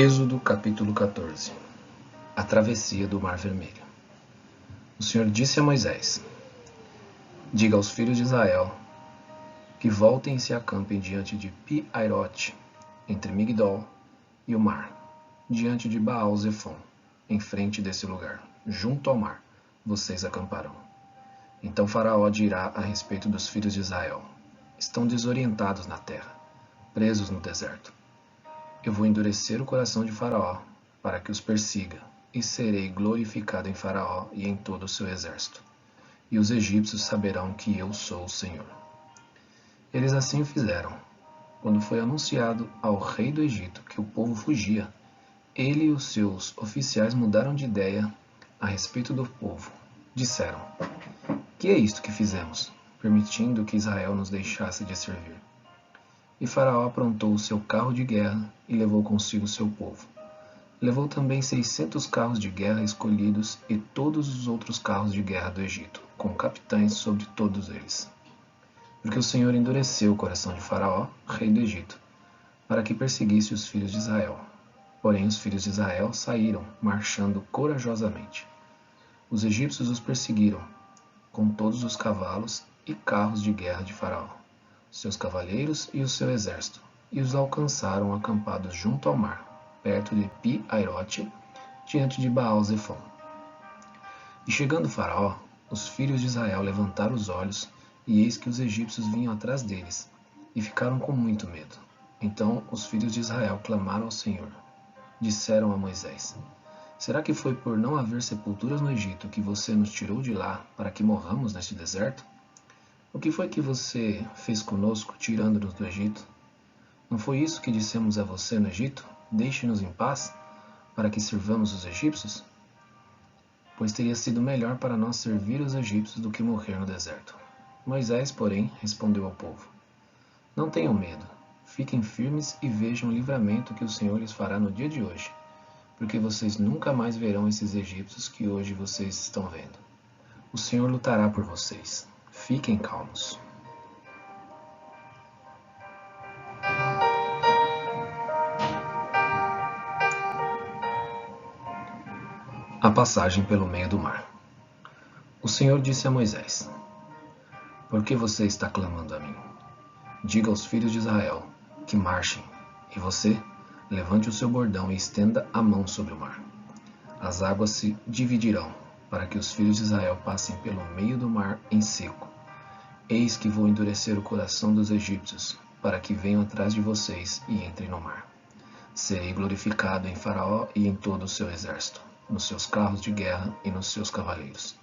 Êxodo capítulo 14. A travessia do Mar Vermelho. O Senhor disse a Moisés: diga aos filhos de Israel que voltem e se acampem diante de Pi-Hairote, entre Migdol e o mar, diante de Baal-Zefon, em frente desse lugar, junto ao mar, vocês acamparão. Então Faraó dirá a respeito dos filhos de Israel: estão desorientados na terra, presos no deserto. Eu vou endurecer o coração de Faraó, para que os persiga, e serei glorificado em Faraó e em todo o seu exército. E os egípcios saberão que eu sou o Senhor. Eles assim fizeram. Quando foi anunciado ao rei do Egito que o povo fugia, ele e os seus oficiais mudaram de ideia a respeito do povo. Disseram: que é isto que fizemos, permitindo que Israel nos deixasse de servir? E Faraó aprontou o seu carro de guerra e levou consigo seu povo. Levou também 600 carros de guerra escolhidos e todos os outros carros de guerra do Egito, com capitães sobre todos eles. Porque o Senhor endureceu o coração de Faraó, rei do Egito, para que perseguisse os filhos de Israel. Porém os filhos de Israel saíram, marchando corajosamente. Os egípcios os perseguiram, com todos os cavalos e carros de guerra de Faraó, seus cavaleiros e o seu exército, e os alcançaram acampados junto ao mar, perto de Pi-Hairote, diante de Baal-Zefon. E chegando Faraó, os filhos de Israel levantaram os olhos, e eis que os egípcios vinham atrás deles, e ficaram com muito medo. Então os filhos de Israel clamaram ao Senhor. Disseram a Moisés: será que foi por não haver sepulturas no Egito que você nos tirou de lá para que morramos neste deserto? O que foi que você fez conosco, tirando-nos do Egito? Não foi isso que dissemos a você no Egito? Deixe-nos em paz, para que sirvamos os egípcios? Pois teria sido melhor para nós servir os egípcios do que morrer no deserto. Moisés, porém, respondeu ao povo: não tenham medo, fiquem firmes e vejam o livramento que o Senhor lhes fará no dia de hoje, porque vocês nunca mais verão esses egípcios que hoje vocês estão vendo. O Senhor lutará por vocês. Fiquem calmos. A passagem pelo meio do mar. O Senhor disse a Moisés: por que você está clamando a mim? Diga aos filhos de Israel que marchem, e você, levante o seu bordão e estenda a mão sobre o mar. As águas se dividirão, para que os filhos de Israel passem pelo meio do mar em seco. Eis que vou endurecer o coração dos egípcios, para que venham atrás de vocês e entrem no mar. Serei glorificado em Faraó e em todo o seu exército, nos seus carros de guerra e nos seus cavaleiros.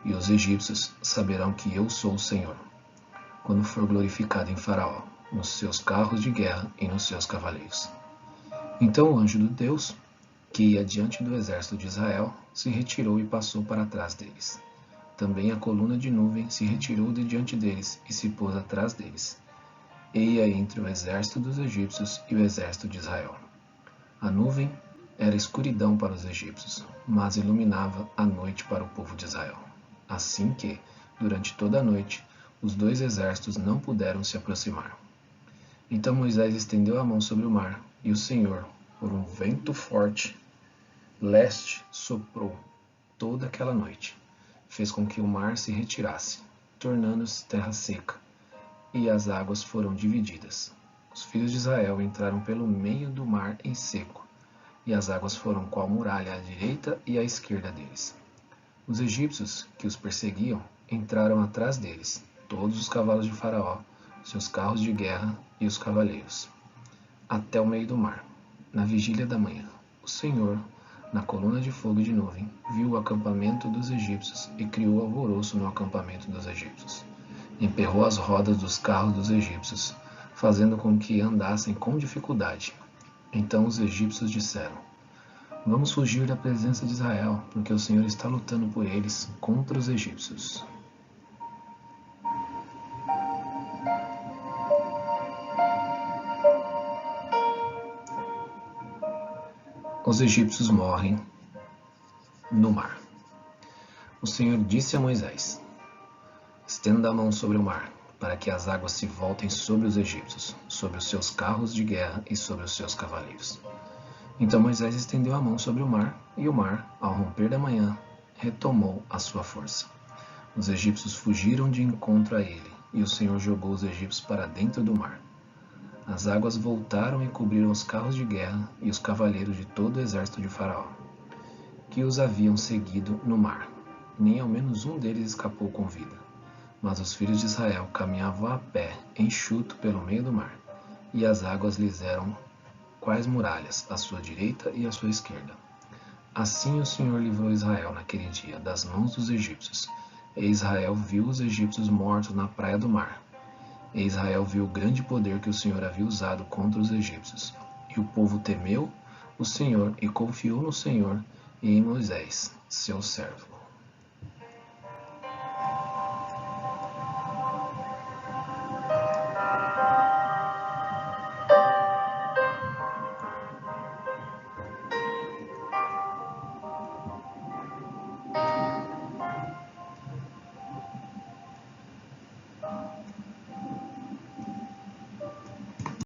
E os egípcios saberão que eu sou o Senhor, quando for glorificado em Faraó, nos seus carros de guerra e nos seus cavaleiros. Então o anjo do Deus, que ia diante do exército de Israel, se retirou e passou para trás deles. Também a coluna de nuvem se retirou de diante deles e se pôs atrás deles. E ia entre o exército dos egípcios e o exército de Israel. A nuvem era escuridão para os egípcios, mas iluminava a noite para o povo de Israel. Assim que, durante toda a noite, os dois exércitos não puderam se aproximar. Então Moisés estendeu a mão sobre o mar, e o Senhor, por um vento forte, leste, soprou toda aquela noite. Fez com que o mar se retirasse, tornando-se terra seca, e as águas foram divididas. Os filhos de Israel entraram pelo meio do mar em seco, e as águas foram qual muralha à direita e à esquerda deles. Os egípcios, que os perseguiam, entraram atrás deles, todos os cavalos de Faraó, seus carros de guerra e os cavaleiros, até o meio do mar. Na vigília da manhã, o Senhor, na coluna de fogo e de nuvem, viu o acampamento dos egípcios e criou alvoroço no acampamento dos egípcios. Emperrou as rodas dos carros dos egípcios, fazendo com que andassem com dificuldade. Então os egípcios disseram: vamos fugir da presença de Israel, porque o Senhor está lutando por eles contra os egípcios. Os egípcios morrem no mar. O Senhor disse a Moisés: estenda a mão sobre o mar, para que as águas se voltem sobre os egípcios, sobre os seus carros de guerra e sobre os seus cavaleiros. Então Moisés estendeu a mão sobre o mar, e o mar, ao romper da manhã, retomou a sua força. Os egípcios fugiram de encontro a ele, e o Senhor jogou os egípcios para dentro do mar. As águas voltaram e cobriram os carros de guerra e os cavaleiros de todo o exército de Faraó, que os haviam seguido no mar. Nem ao menos um deles escapou com vida. Mas os filhos de Israel caminhavam a pé, enxuto pelo meio do mar, e as águas lhes eram quais muralhas, à sua direita e à sua esquerda. Assim o Senhor livrou Israel naquele dia das mãos dos egípcios, e Israel viu os egípcios mortos na praia do mar. E Israel viu o grande poder que o Senhor havia usado contra os egípcios. E o povo temeu o Senhor e confiou no Senhor e em Moisés, seu servo.